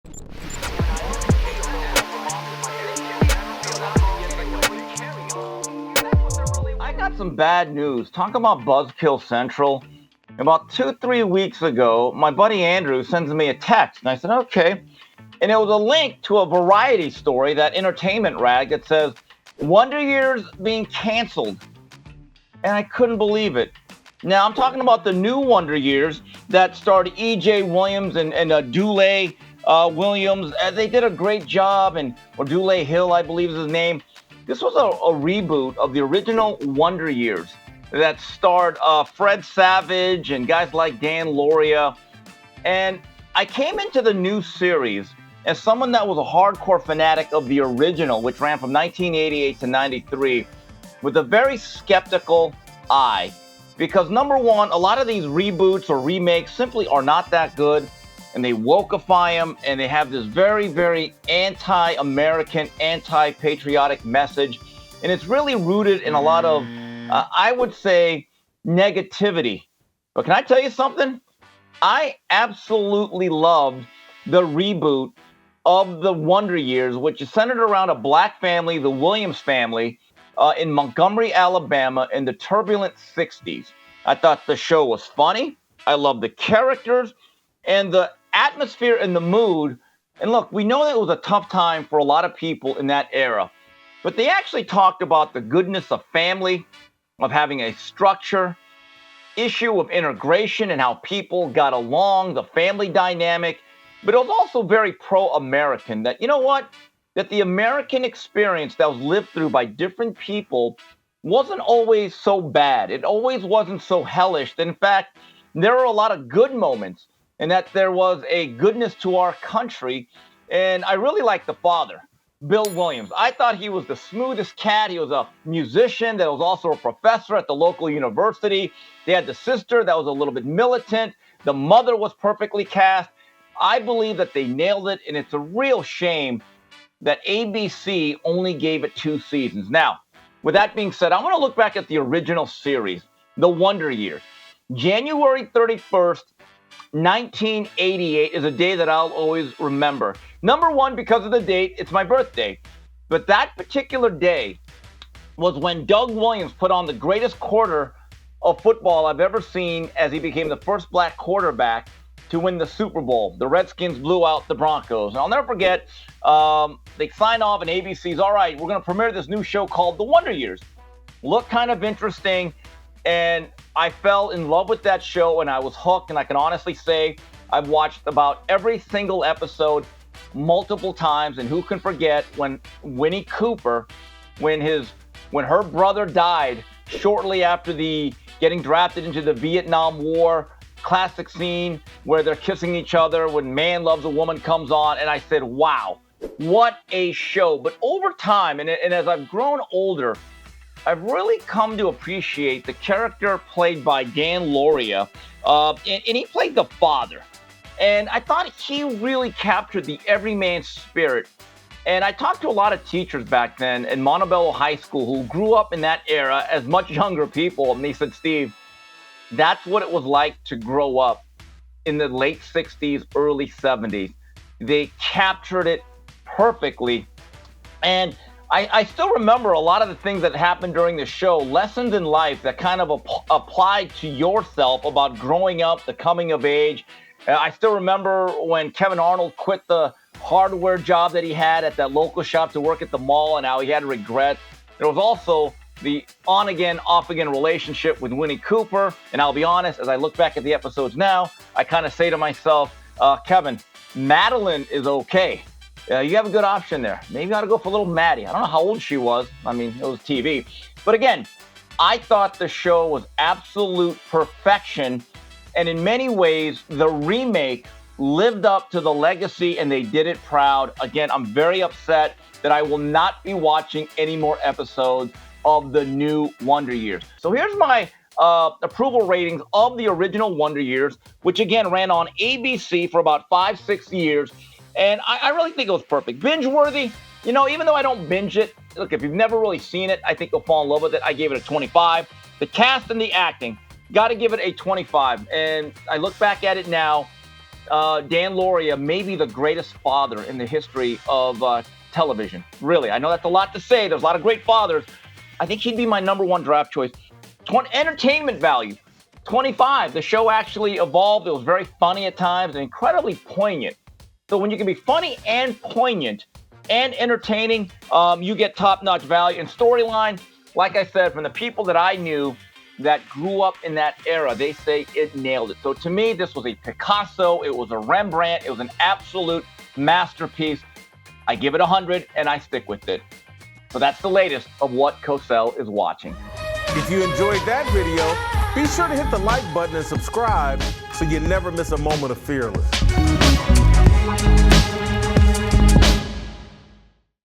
I got some bad news. Talk about Buzzkill Central. About 2, 3 weeks ago, my buddy Andrew sends me a text, and I said, okay. And it was a link to a Variety story, that entertainment rag that says, Wonder Years being canceled. And I couldn't believe it. Now, I'm talking about the new Wonder Years that starred E.J. Williams and Dule Williams. They did a great job, or Dule Hill, I believe is his name. This was a reboot of the original Wonder Years that starred Fred Savage and guys like Dan Lauria. And I came into the new series as someone that was a hardcore fanatic of the original, which ran from 1988 to 93, with a very skeptical eye. Because number one, a lot of these reboots or remakes simply are not that good, and they wokeify them, and they have this very, very anti-American, anti-patriotic message. And it's really rooted in a lot of, I would say, negativity. But can I tell you something? I absolutely loved the reboot of the Wonder Years, which is centered around a black family, the Williams family, in Montgomery, Alabama, in the turbulent 60s. I thought the show was funny. I loved the characters and the atmosphere and the mood. And look, we know that it was a tough time for a lot of people in that era, but they actually talked about the goodness of family, of having a structure, issue of integration and how people got along, the family dynamic. But it was also very pro-American, that, you know what, that the American experience that was lived through by different people wasn't always so bad. It always wasn't so hellish. In fact, there were a lot of good moments, and that there was a goodness to our country. And I really liked the father, Bill Williams. I thought he was the smoothest cat. He was a musician that was also a professor at the local university. They had the sister that was a little bit militant. The mother was perfectly cast. I believe that they nailed it, and it's a real shame that ABC only gave it 2 seasons. Now, with that being said, I want to look back at the original series, The Wonder Years. January 31st, 1988 is a day that I'll always remember. Number one, because of the date, it's my birthday. But that particular day was when Doug Williams put on the greatest quarter of football I've ever seen, as he became the first black quarterback to win the Super Bowl. The Redskins blew out the Broncos. And I'll never forget, they signed off, and ABC's, all right, we're going to premiere this new show called The Wonder Years. Looked kind of interesting, and I fell in love with that show, and I was hooked. And I can honestly say I've watched about every single episode multiple times. And who can forget when Winnie Cooper, when her brother died shortly after getting drafted into the Vietnam War. Classic scene where they're kissing each other when Man Loves a Woman comes on, and I said, wow, what a show. But over time, and as I've grown older, I've really come to appreciate the character played by Dan Lauria, and he played the father. And I thought he really captured the everyman spirit. And I talked to a lot of teachers back then in Montebello High School who grew up in that era as much younger people, and they said, Steve, that's what it was like to grow up in the late 60s, early 70s. They captured it perfectly. And I still remember a lot of the things that happened during the show, lessons in life that kind of applied to yourself about growing up, the coming of age. I still remember when Kevin Arnold quit the hardware job that he had at that local shop to work at the mall, and how he had regret. There was also the on-again, off-again relationship with Winnie Cooper. And I'll be honest, as I look back at the episodes now, I kind of say to myself, Kevin, Madeline is okay. You have a good option there. Maybe you ought to go for little Maddie. I don't know how old she was. I mean, it was TV. But again, I thought the show was absolute perfection. And in many ways, the remake lived up to the legacy, and they did it proud. Again, I'm very upset that I will not be watching any more episodes of the new Wonder Years. So here's my approval ratings of the original Wonder Years, which again ran on ABC for about 5-6 years. And I really think it was perfect. Binge worthy, even though I don't binge it. Look, if you've never really seen it, I think you'll fall in love with it. I gave it a 25. The cast and the acting, got to give it a 25. And I look back at it now, Dan Lauria may be the greatest father in the history of television. Really, I know that's a lot to say. There's a lot of great fathers. I think he'd be my number one draft choice. Entertainment value, 25. The show actually evolved. It was very funny at times and incredibly poignant. So when you can be funny and poignant and entertaining, you get top-notch value. And storyline, like I said, from the people that I knew that grew up in that era, they say it nailed it. So to me, this was a Picasso. It was a Rembrandt. It was an absolute masterpiece. I give it 100, and I stick with it. So that's the latest of what Cosell is watching. If you enjoyed that video, be sure to hit the like button and subscribe so you never miss a moment of Fearless.